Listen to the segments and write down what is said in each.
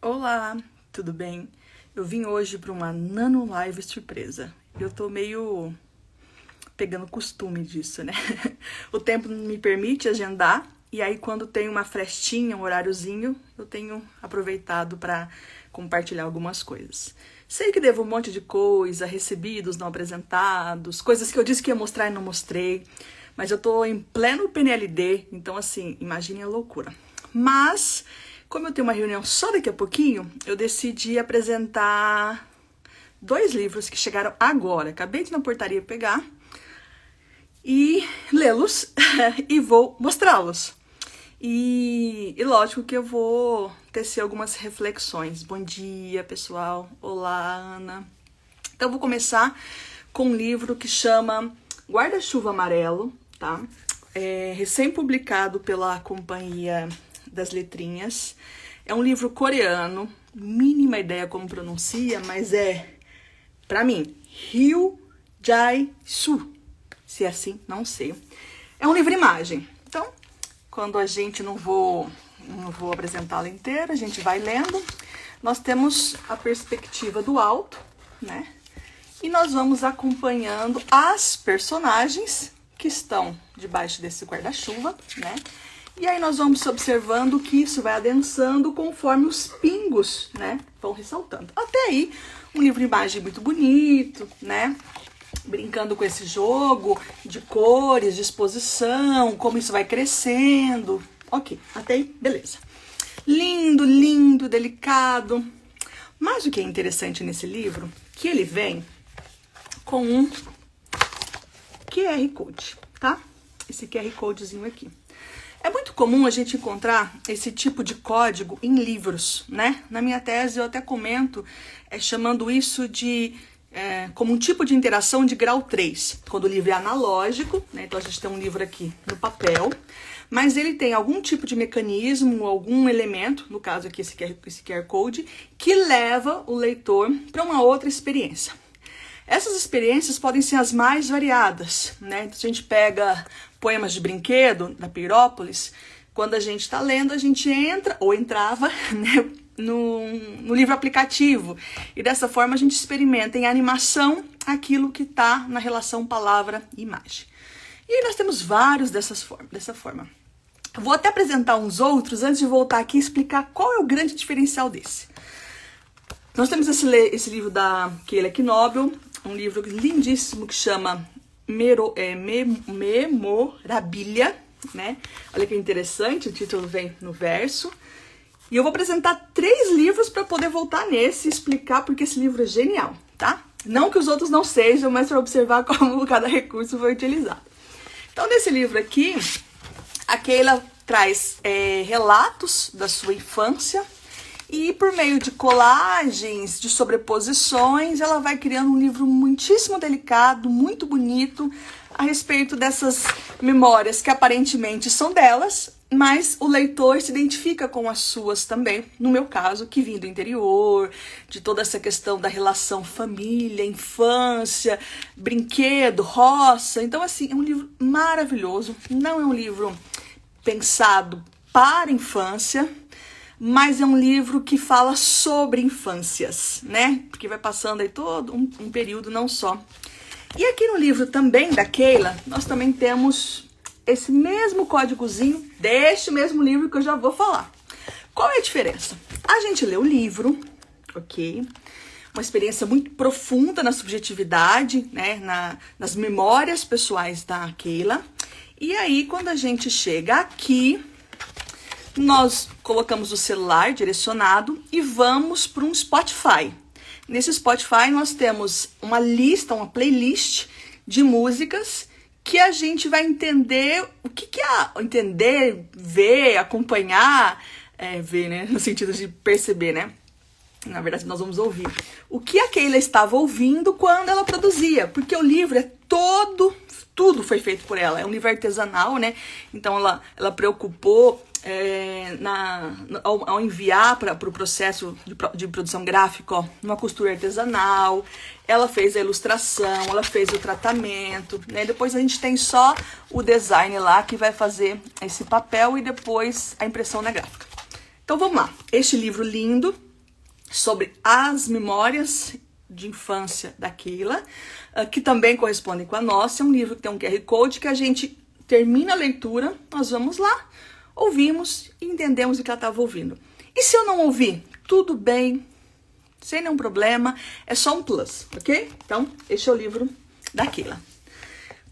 Olá, tudo bem? Eu vim hoje para uma nano live surpresa. Eu tô meio pegando costume disso, né? O tempo não me permite agendar e aí quando tem uma frestinha, um horáriozinho, eu tenho aproveitado para compartilhar algumas coisas. Sei que devo um monte de coisa, recebidos não apresentados, coisas que eu disse que ia mostrar e não mostrei, mas eu tô em pleno PNLD, então assim, imaginem a loucura. Mas como eu tenho uma reunião só daqui a pouquinho, eu decidi apresentar 2 livros que chegaram agora. Acabei de ir na portaria pegar e lê-los e vou mostrá-los. E lógico que eu vou tecer algumas reflexões. Bom dia, pessoal. Olá, Ana. Então eu vou começar com um livro que chama Guarda-Chuva Amarelo, tá? É recém-publicado pela Companhia das Letrinhas. É um livro coreano, mínima ideia como pronuncia, mas pra mim, Ryu Jae-soo. Se é assim, não sei. É um livro-imagem. Então, quando a gente não vou apresentá-lo inteiro, a gente vai lendo. Nós temos a perspectiva do alto, né? E nós vamos acompanhando as personagens que estão debaixo desse guarda-chuva, né? E aí nós vamos observando que isso vai adensando conforme os pingos, né, vão ressaltando. Até aí, um livro de imagem muito bonito, né, brincando com esse jogo de cores, de exposição, como isso vai crescendo. Ok, até aí, beleza. Lindo, lindo, delicado. Mas o que é interessante nesse livro, que ele vem com um QR Code, tá? Esse QR Codezinho aqui. É muito comum a gente encontrar esse tipo de código em livros, né? Na minha tese eu até comento chamando isso de como um tipo de interação de grau 3, quando o livro é analógico, né? Então a gente tem um livro aqui no papel, mas ele tem algum tipo de mecanismo, algum elemento, no caso aqui esse QR Code, que leva o leitor para uma outra experiência. Essas experiências podem ser as mais variadas, né? Então, se a gente pega poemas de brinquedo, da Pirópolis, quando a gente está lendo, a gente entra, ou entrava, né, no livro aplicativo. E dessa forma a gente experimenta em animação aquilo que está na relação palavra-imagem. E aí nós temos vários dessa forma. Vou até apresentar uns outros antes de voltar aqui e explicar qual é o grande diferencial desse. Nós temos esse livro da Keila Knobel, um livro lindíssimo que chama Memorabilia, né? Olha que interessante, o título vem no verso. E eu vou apresentar 3 livros para poder voltar nesse e explicar porque esse livro é genial, tá? Não que os outros não sejam, mas para observar como cada recurso foi utilizado. Então, nesse livro aqui, a Keila traz relatos da sua infância, e por meio de colagens, de sobreposições, ela vai criando um livro muitíssimo delicado, muito bonito, a respeito dessas memórias que aparentemente são delas, mas o leitor se identifica com as suas também. No meu caso, que vim do interior, de toda essa questão da relação família, infância, brinquedo, roça. Então, assim, é um livro maravilhoso. Não é um livro pensado para a infância, mas é um livro que fala sobre infâncias, né? Porque vai passando aí todo um período, não só. E aqui no livro também da Keila, nós também temos esse mesmo códigozinho deste mesmo livro que eu já vou falar. Qual é a diferença? A gente lê o livro, ok? Uma experiência muito profunda na subjetividade, né? Nas memórias pessoais da Keila. E aí, quando a gente chega aqui, nós colocamos o celular direcionado e vamos para um Spotify. Nesse Spotify nós temos uma playlist de músicas que a gente vai entender o que é entender, ver, acompanhar, ver, né, no sentido de perceber, né? Na verdade, nós vamos ouvir o que a Keila estava ouvindo quando ela produzia, porque o livro é tudo foi feito por ela, é um livro artesanal, né? Então ela preocupou ao enviar para o processo de produção gráfica, ó, uma costura artesanal, ela fez a ilustração, ela fez o tratamento, né? Depois a gente tem só o design lá que vai fazer esse papel e depois a impressão na gráfica. Então vamos lá, este livro lindo, sobre as memórias de infância da Keila, que também correspondem com a nossa. É um livro que tem um QR Code que a gente termina a leitura, nós vamos lá, ouvimos e entendemos o que ela estava ouvindo. E se eu não ouvir? Tudo bem, sem nenhum problema, é só um plus, ok? Então, este é o livro da Keila.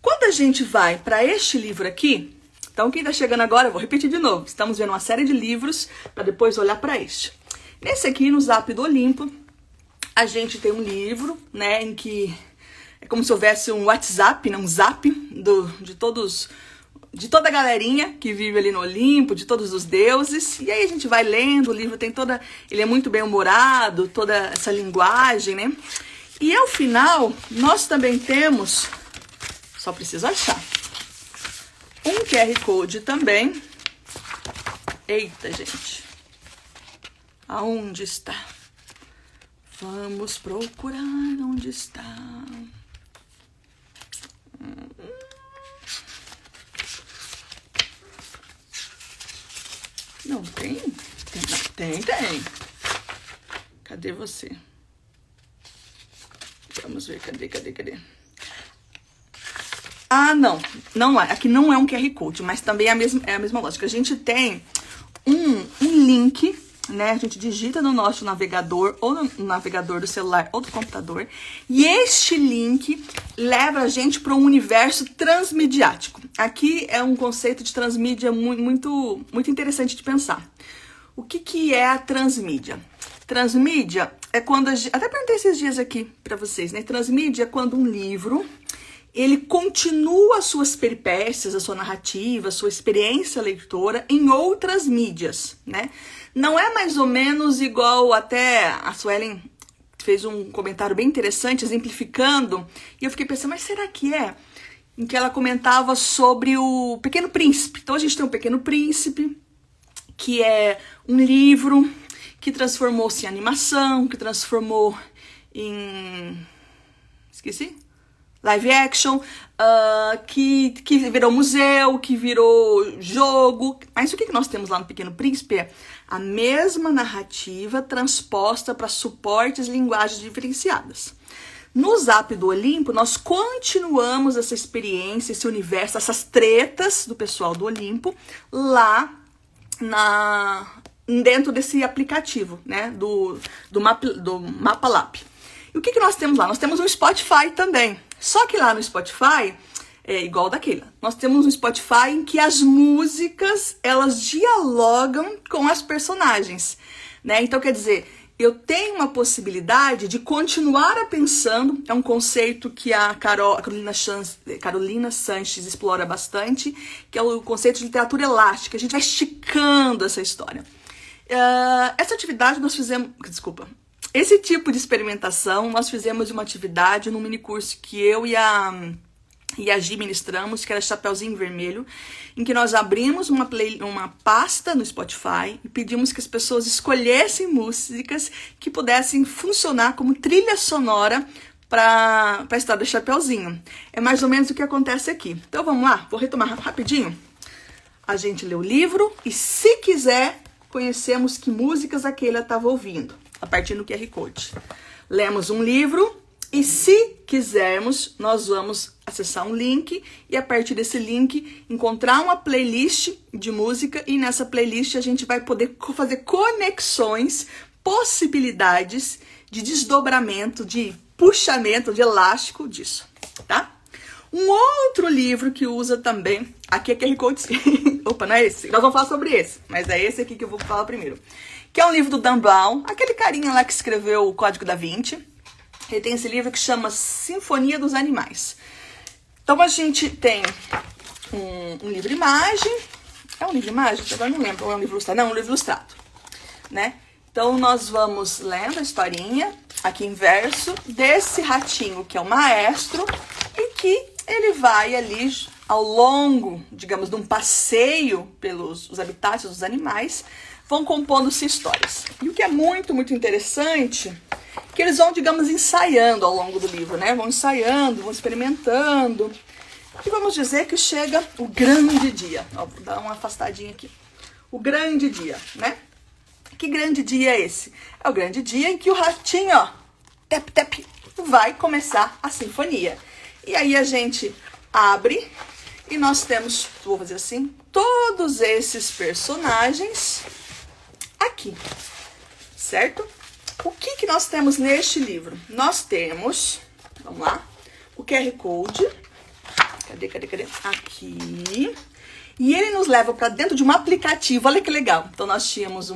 Quando a gente vai para este livro aqui, então quem está chegando agora, eu vou repetir de novo, estamos vendo uma série de livros para depois olhar para este. Nesse aqui, no Zap do Olimpo, a gente tem um livro, né, em que é como se houvesse um WhatsApp, né, um zap de toda a galerinha que vive ali no Olimpo, de todos os deuses. E aí a gente vai lendo, o livro tem ele é muito bem humorado, toda essa linguagem, né? E ao final, nós também temos, só preciso achar, um QR Code também. Eita, gente. Aonde está? Vamos procurar onde está. Não tem? Tem. Cadê você? Vamos ver, cadê? Ah, não é. Aqui não é um QR Code, mas também é a mesma lógica. A gente tem um link, né? A gente digita no nosso navegador, ou no navegador do celular ou do computador, e este link leva a gente para um universo transmediático. Aqui é um conceito de transmídia muito interessante de pensar. O que é a transmídia? Transmídia é quando até perguntei esses dias aqui para vocês, né? Transmídia é quando um livro ele continua as suas peripécias, a sua narrativa, a sua experiência leitora em outras mídias, né? Não é mais ou menos igual, até a Suelen fez um comentário bem interessante, exemplificando, e eu fiquei pensando, mas será que é? Em que ela comentava sobre o Pequeno Príncipe. Então a gente tem o Pequeno Príncipe, que é um livro que transformou-se em animação, que transformou em... esqueci? Live action, que virou museu, que virou jogo. Mas o que nós temos lá no Pequeno Príncipe é a mesma narrativa transposta para suportes e linguagens diferenciadas. No Zap do Olimpo, nós continuamos essa experiência, esse universo, essas tretas do pessoal do Olimpo lá dentro desse aplicativo, né, do MapaLab. E o que nós temos lá? Nós temos um Spotify também. Só que lá no Spotify, é igual daquela. Nós temos um Spotify em que as músicas, elas dialogam com as personagens, né? Então, quer dizer, eu tenho uma possibilidade de continuar pensando. É um conceito que a Carolina Sanches explora bastante, que é o conceito de literatura elástica. A gente vai esticando essa história. Essa atividade nós fizemos... Esse tipo de experimentação, nós fizemos uma atividade num minicurso que eu e a Gi ministramos, que era Chapeuzinho Vermelho, em que nós abrimos uma pasta no Spotify e pedimos que as pessoas escolhessem músicas que pudessem funcionar como trilha sonora para a história do Chapeuzinho. É mais ou menos o que acontece aqui. Então vamos lá, vou retomar rapidinho. A gente lê o livro e, se quiser, conhecemos que músicas a Keila estava ouvindo, a partir do QR Code. Lemos um livro e, se quisermos, nós vamos acessar um link e, a partir desse link, encontrar uma playlist de música, e nessa playlist a gente vai poder fazer conexões, possibilidades de desdobramento, de puxamento, de elástico disso, tá? Um outro livro que usa também, aqui é QR Code, opa, não é esse, nós vamos falar sobre esse, mas é esse aqui que eu vou falar primeiro, que é um livro do Dan Brown, aquele carinha lá que escreveu o Código da Vinci. Ele tem esse livro que chama Sinfonia dos Animais. Então a gente tem um livro-imagem, é um livro-imagem? Agora não lembro, ou é um livro ilustrado? Não, um livro ilustrado, né? Então nós vamos lendo a historinha, aqui em verso, desse ratinho que é o maestro, e que ele vai ali ao longo, digamos, de um passeio pelos os habitats dos animais, vão compondo-se histórias. E o que é muito interessante, que eles vão, digamos, ensaiando ao longo do livro, né? Vão ensaiando, vão experimentando. E vamos dizer que chega o grande dia. Ó, vou dar uma afastadinha aqui. O grande dia, né? Que grande dia é esse? É o grande dia em que o ratinho, ó, tep, tep, vai começar a sinfonia. E aí a gente abre e nós temos, vou fazer assim, todos esses personagens aqui, certo? O que nós temos neste livro? Nós temos, vamos lá, o QR Code. Cadê? Aqui. E ele nos leva para dentro de um aplicativo. Olha que legal. Então, nós tínhamos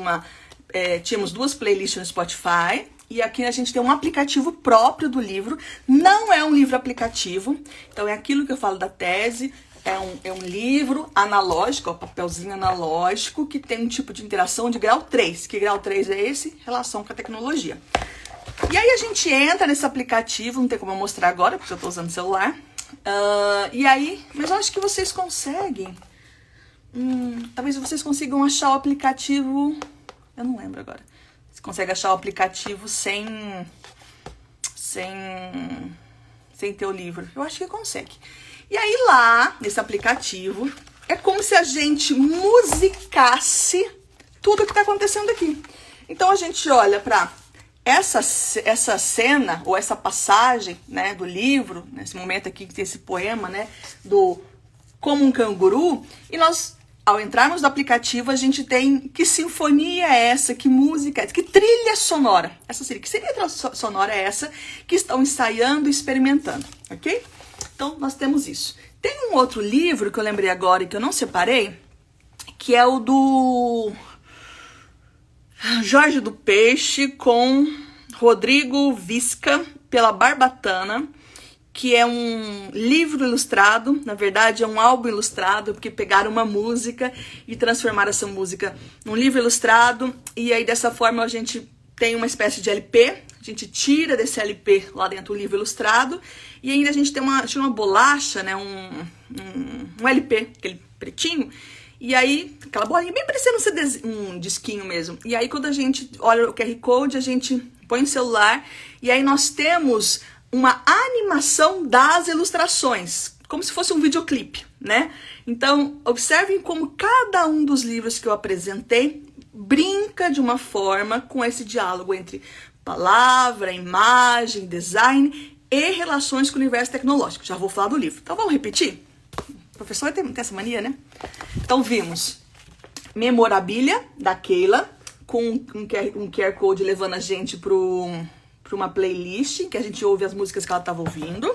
tínhamos 2 playlists no Spotify. E aqui a gente tem um aplicativo próprio do livro. Não é um livro aplicativo. Então, é aquilo que eu falo da tese. É um livro analógico, ó, papelzinho analógico, que tem um tipo de interação de grau 3. Que grau 3 é esse? Relação com a tecnologia. E aí a gente entra nesse aplicativo, não tem como eu mostrar agora, porque eu tô usando o celular. E aí, mas eu acho que vocês conseguem. Talvez vocês consigam achar o aplicativo. Eu não lembro agora. Você consegue achar o aplicativo sem ter o livro. Eu acho que consegue. E aí lá, nesse aplicativo, é como se a gente musicasse tudo que tá acontecendo aqui. Então a gente olha para essa cena, ou essa passagem, né, do livro, nesse momento aqui que tem esse poema, né, do Como um Canguru, e nós, ao entrarmos no aplicativo, a gente tem que sinfonia é essa, que música é essa, que trilha sonora. Que seria a trilha sonora é essa que estão ensaiando e experimentando, ok? Então, nós temos isso. Tem um outro livro que eu lembrei agora e que eu não separei, que é o do Jorge do Peixe com Rodrigo Visca, pela Barbatana, que é um livro ilustrado, na verdade é um álbum ilustrado, porque pegaram uma música e transformaram essa música num livro ilustrado, e aí dessa forma a gente tem uma espécie de LP, a gente tira desse LP lá dentro o livro ilustrado, e ainda a gente tem uma bolacha, né, um LP, aquele pretinho, e aí, aquela bolinha bem parecendo um disquinho mesmo. E aí, quando a gente olha o QR Code, a gente põe o celular, e aí nós temos uma animação das ilustrações, como se fosse um videoclipe, né? Então, observem como cada um dos livros que eu apresentei brinca de uma forma com esse diálogo entre palavra, imagem, design e relações com o universo tecnológico. Já vou falar do livro. Então, vamos repetir? O professor tem essa mania, né? Então, vimos Memorabilia, da Keila, com um QR Code levando a gente para uma playlist, que a gente ouve as músicas que ela estava ouvindo.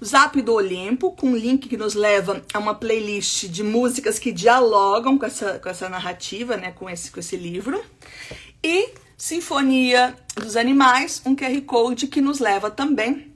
O Zap do Olimpo, com um link que nos leva a uma playlist de músicas que dialogam com essa narrativa, né, com esse livro. E Sinfonia dos Animais, um QR Code que nos leva também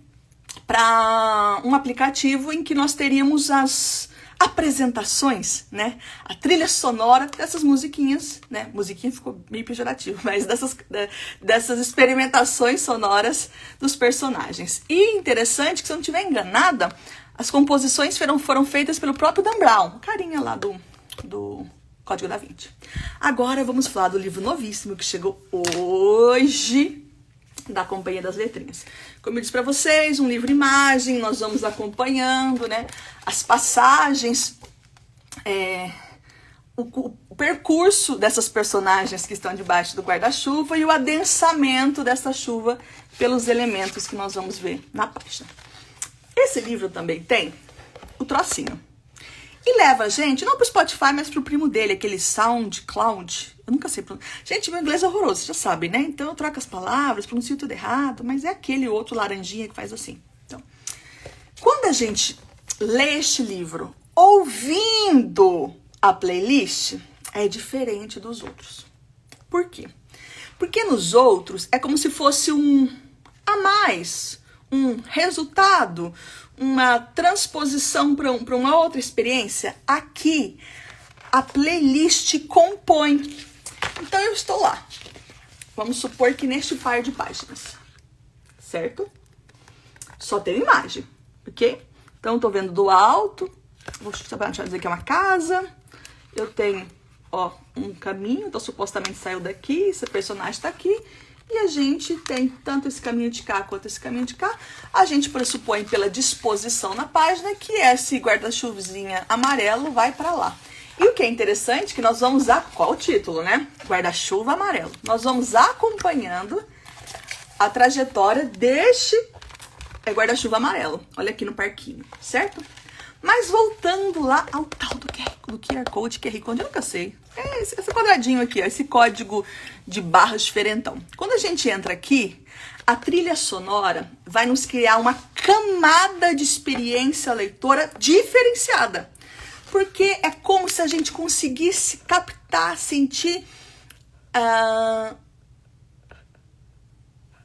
para um aplicativo em que nós teríamos as apresentações, né? A trilha sonora dessas musiquinhas, né? Musiquinha ficou meio pejorativo, mas dessas experimentações sonoras dos personagens. E interessante que, se eu não estiver enganada, as composições foram feitas pelo próprio Dan Brown, carinha lá do Código da Vinci. Agora vamos falar do livro novíssimo que chegou hoje, da Companhia das Letrinhas. Como eu disse para vocês, um livro-imagem, nós vamos acompanhando, né, as passagens, o percurso dessas personagens que estão debaixo do guarda-chuva e o adensamento dessa chuva pelos elementos que nós vamos ver na página. Esse livro também tem o trocinho. E leva a gente, não pro Spotify, mas pro primo dele, aquele SoundCloud. Eu nunca sei pronunciar. Gente, meu inglês é horroroso, vocês já sabem, né? Então eu troco as palavras, pronuncio tudo errado, mas é aquele outro laranjinha que faz assim. Então, quando a gente lê este livro ouvindo a playlist, é diferente dos outros. Por quê? Porque nos outros é como se fosse um a mais, um resultado, uma transposição para uma outra experiência. Aqui, a playlist compõe. Então, eu estou lá. Vamos supor que neste par de páginas, certo? Só tem imagem, ok? Então, estou vendo do alto. Vou dizer que é uma casa. Eu tenho, ó, um caminho. Então, supostamente saiu daqui. Esse personagem está aqui. E a gente tem tanto esse caminho de cá quanto esse caminho de cá. A gente pressupõe pela disposição na página que esse guarda-chuvinha amarelo vai para lá. E o que é interessante é que nós vamos, qual o título, né? Guarda-chuva amarelo. Nós vamos acompanhando a trajetória deste guarda-chuva amarelo. Olha aqui no parquinho, certo? Mas voltando lá ao tal do QR Code, QR Code, eu nunca sei. É esse quadradinho aqui, ó, esse código de barras diferentão. Quando a gente entra aqui, a trilha sonora vai nos criar uma camada de experiência leitora diferenciada. Porque é como se a gente conseguisse captar, sentir a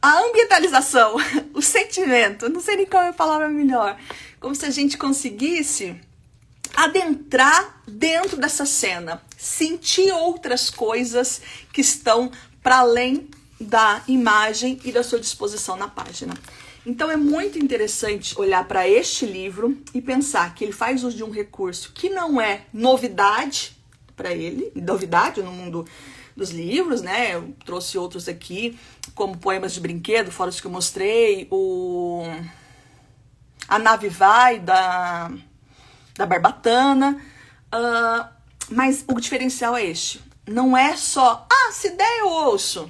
ambientalização, o sentimento, não sei nem qual é a palavra melhor. Como se a gente conseguisse adentrar dentro dessa cena, sentir outras coisas que estão para além da imagem e da sua disposição na página. Então é muito interessante olhar para este livro e pensar que ele faz uso de um recurso que não é novidade para ele, novidade no mundo dos livros, né? Eu trouxe outros aqui, como Poemas de Brinquedo, fora os que eu mostrei, A Nave Vai, da Barbatana, mas o diferencial é este. Não é só, se der eu ouço,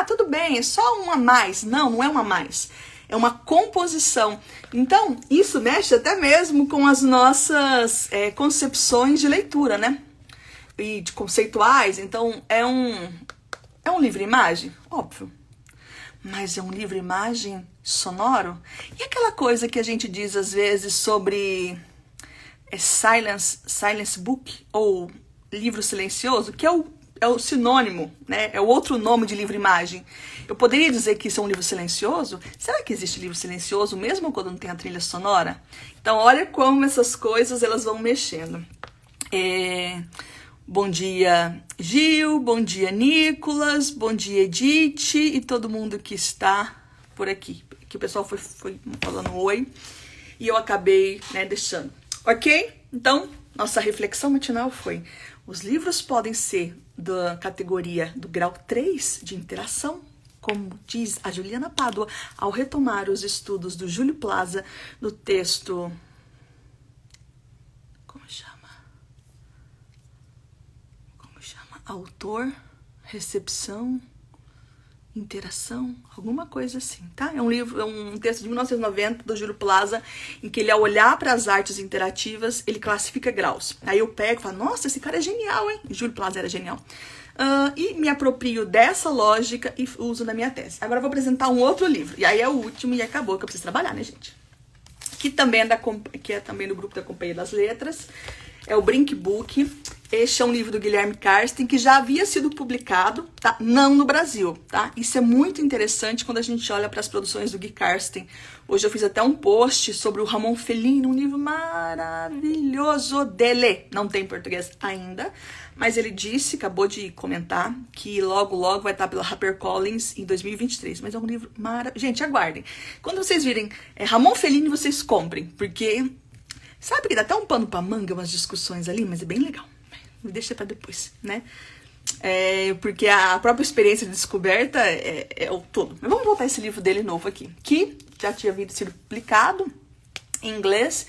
tudo bem, é só um a mais. Não é um a mais. É uma composição. Então, isso mexe até mesmo com as nossas concepções de leitura, né? E de conceituais. Então, é um livro-imagem? Óbvio. Mas é um livro-imagem sonoro? E aquela coisa que a gente diz às vezes sobre silence book, ou livro silencioso, que é o sinônimo, né? É o outro nome de livro-imagem. Eu poderia dizer que isso é um livro silencioso? Será que existe livro silencioso mesmo quando não tem a trilha sonora? Então, olha como essas coisas elas vão mexendo. Bom dia, Gil. Bom dia, Nicolas. Bom dia, Edith. E todo mundo que está por aqui. Que o pessoal foi falando oi. E eu acabei, deixando. Ok? Então, nossa reflexão matinal foi: os livros podem ser da categoria do grau 3 de interação, como diz a Juliana Pádua, ao retomar os estudos do Júlio Plaza, no texto... Como chama? Autor, recepção, interação, alguma coisa assim, tá? É um texto de 1990 do Júlio Plaza, em que ele, ao olhar para as artes interativas, ele classifica graus. Aí eu pego e falo, nossa, esse cara é genial, hein? Júlio Plaza era genial. E me aproprio dessa lógica e uso na minha tese. Agora eu vou apresentar um outro livro, e aí é o último e acabou, que eu preciso trabalhar, né, gente? Que é também do grupo da Companhia das Letras. É o Brink Book. Este é um livro do Guilherme Karsten, que já havia sido publicado, tá? Não no Brasil, tá? Isso é muito interessante quando a gente olha para as produções do Gui Karsten. Hoje eu fiz até um post sobre o Ramon Fellini, um livro maravilhoso dele. Não tem em português ainda, mas ele disse, acabou de comentar, que logo vai estar pela HarperCollins em 2023. Mas é um livro maravilhoso. Gente, aguardem. Quando vocês virem Ramon Fellini, vocês comprem, porque... Sabe que dá até um pano pra manga, umas discussões ali, mas é bem legal. Me deixa pra depois, né? Porque a própria experiência de descoberta é o todo. Mas vamos voltar a esse livro dele novo aqui, que já tinha sido publicado em inglês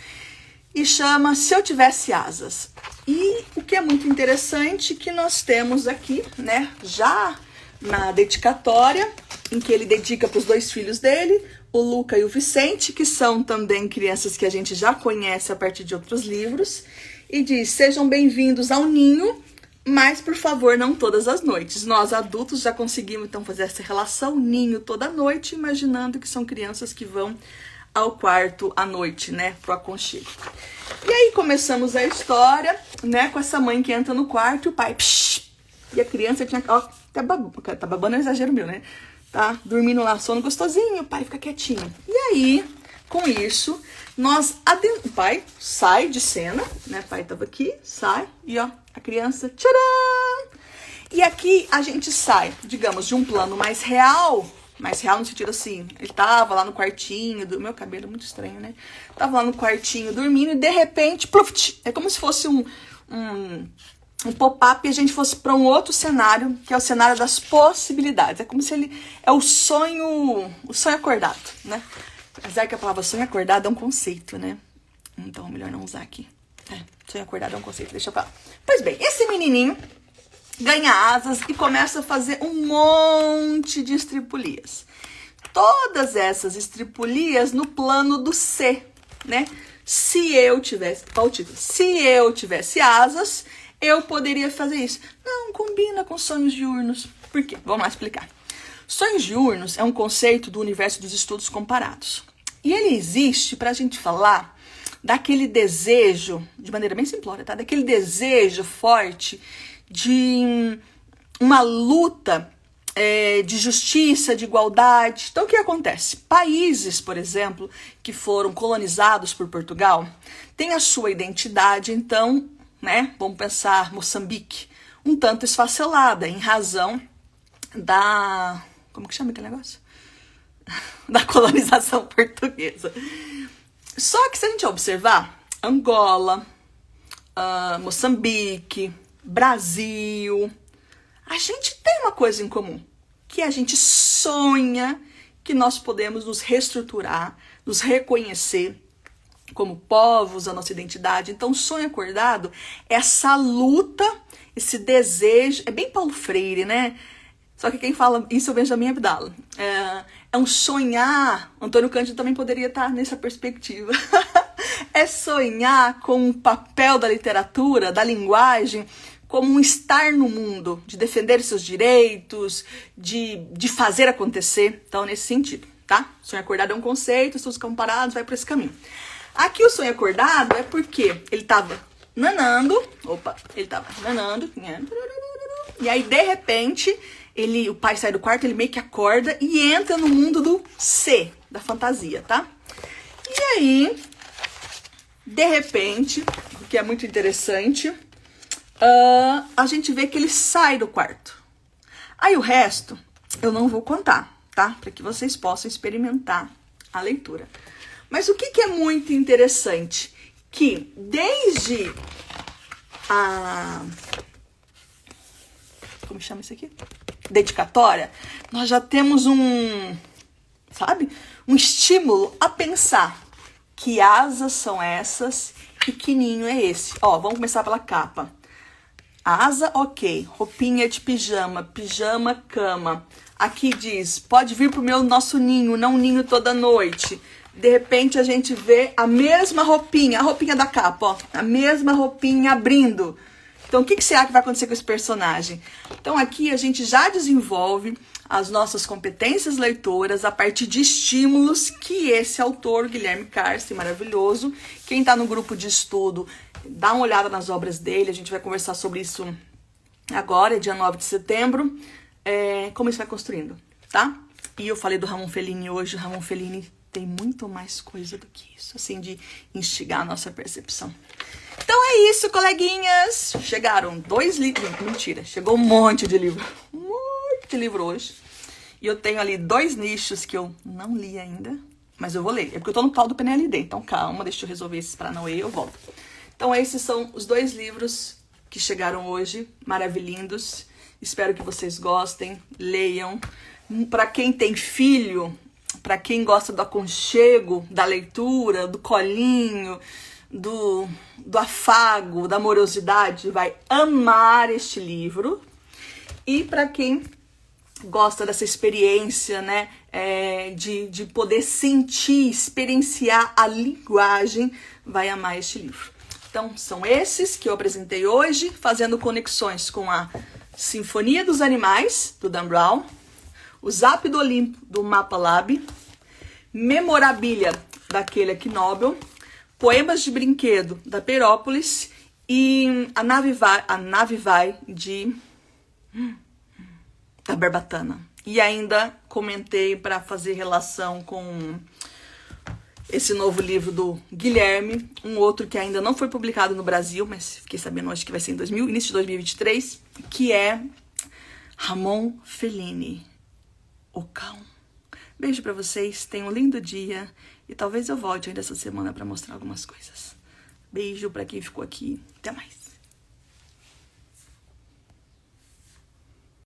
e chama Se Eu Tivesse Asas. E o que é muito interessante que nós temos aqui, né? Já na dedicatória, em que ele dedica para os 2 filhos dele, o Luca e o Vicente, que são também crianças que a gente já conhece a partir de outros livros, e diz: sejam bem-vindos ao ninho, mas por favor não todas as noites. Nós adultos já conseguimos então fazer essa relação ninho toda noite, imaginando que são crianças que vão ao quarto à noite, né, pro aconchego. E aí começamos a história, né, com essa mãe que entra no quarto e o pai, psh, e a criança tinha, tá babando, é um exagero meu, né? Tá dormindo lá, sono gostosinho, o pai fica quietinho. E aí, com isso, o pai sai de cena, né? O pai tava aqui, sai, e ó, a criança, tcharam! E aqui a gente sai, digamos, de um plano mais real no sentido assim, ele tava lá no quartinho, meu cabelo é muito estranho, né? Tava lá no quartinho dormindo e de repente, pluft, é como se fosse um pop-up e a gente fosse para um outro cenário, que é o cenário das possibilidades. É como se ele é o sonho acordado, né? Apesar que a palavra sonho acordado é um conceito, né? Então, melhor não usar aqui. Sonho acordado é um conceito, deixa eu falar. Pois bem, esse menininho ganha asas e começa a fazer um monte de estripulias. Todas essas estripulias no plano do C, né? Se eu tivesse asas, eu poderia fazer isso. Não combina com sonhos diurnos. Por quê? Vamos lá explicar. Sonhos diurnos é um conceito do universo dos estudos comparados. E ele existe para a gente falar daquele desejo, de maneira bem simplória, tá? Daquele desejo forte de uma luta de justiça, de igualdade. Então, o que acontece? Países, por exemplo, que foram colonizados por Portugal, têm a sua identidade, então, né? Vamos pensar Moçambique, um tanto esfacelada, em razão da... Como que chama aquele negócio? Da colonização portuguesa. Só que se a gente observar, Angola, Moçambique, Brasil, a gente tem uma coisa em comum, que a gente sonha que nós podemos nos reestruturar, nos reconhecer como povos, a nossa identidade. Então, o sonho acordado é essa luta, esse desejo, é bem Paulo Freire, né? Só que quem fala isso é o Benjamin Abdala. É um sonhar, Antônio Cândido também poderia estar nessa perspectiva. É sonhar com o papel da literatura, da linguagem, como um estar no mundo, de defender seus direitos, de fazer acontecer. Então, nesse sentido, tá? Sonho acordado é um conceito, estudos comparados, vai por esse caminho. Aqui o sonho acordado é porque ele estava nanando, e aí, de repente, o pai sai do quarto, ele meio que acorda e entra no mundo do C, da fantasia, tá? E aí, de repente, o que é muito interessante, a gente vê que ele sai do quarto. Aí o resto eu não vou contar, tá? Para que vocês possam experimentar a leitura. Mas o que é muito interessante? Que desde a... Como chama isso aqui? Dedicatória, nós já temos um estímulo a pensar que asas são essas e que ninho é esse. Ó, vamos começar pela capa. Asa, ok. Roupinha de pijama, pijama, cama. Aqui diz, pode vir pro nosso ninho, não ninho toda noite. De repente a gente vê a mesma roupinha, a roupinha da capa, ó. A mesma roupinha abrindo. Então, o que será que vai acontecer com esse personagem? Então, aqui a gente já desenvolve as nossas competências leitoras a partir de estímulos que esse autor, Guilherme Carsten, maravilhoso, quem está no grupo de estudo, dá uma olhada nas obras dele, a gente vai conversar sobre isso agora, dia 9 de setembro, como isso vai construindo, tá? E eu falei do Ramon Fellini hoje, o Ramon Fellini tem muito mais coisa do que isso, assim, de instigar a nossa percepção. Então é isso, coleguinhas. Chegaram 2 livros. Mentira, chegou um monte de livro. Um monte de livro hoje. E eu tenho ali 2 nichos que eu não li ainda. Mas eu vou ler. É porque eu tô no tal do PNLD. Então calma, deixa eu resolver esses Paranauê e eu volto. Então esses são os 2 livros que chegaram hoje. Maravilhindos. Espero que vocês gostem. Leiam. Para quem tem filho, para quem gosta do aconchego, da leitura, do colinho, do afago, da amorosidade, vai amar este livro. E para quem gosta dessa experiência, né, de poder sentir, experienciar a linguagem, vai amar este livro. Então, são esses que eu apresentei hoje, fazendo conexões com a Sinfonia dos Animais, do Dan Brown, o Zap do Olimpo, do Mapa Lab, Memorabilia, daquele aqui Nobel, Poemas de Brinquedo, da Perópolis, e A Nave Vai, da Barbatana. E ainda comentei para fazer relação com esse novo livro do Guilherme, um outro que ainda não foi publicado no Brasil, mas fiquei sabendo hoje que vai ser início de 2023, que é Ramon Fellini, O Cão. Beijo pra vocês, tenham um lindo dia e talvez eu volte ainda essa semana pra mostrar algumas coisas. Beijo pra quem ficou aqui, até mais.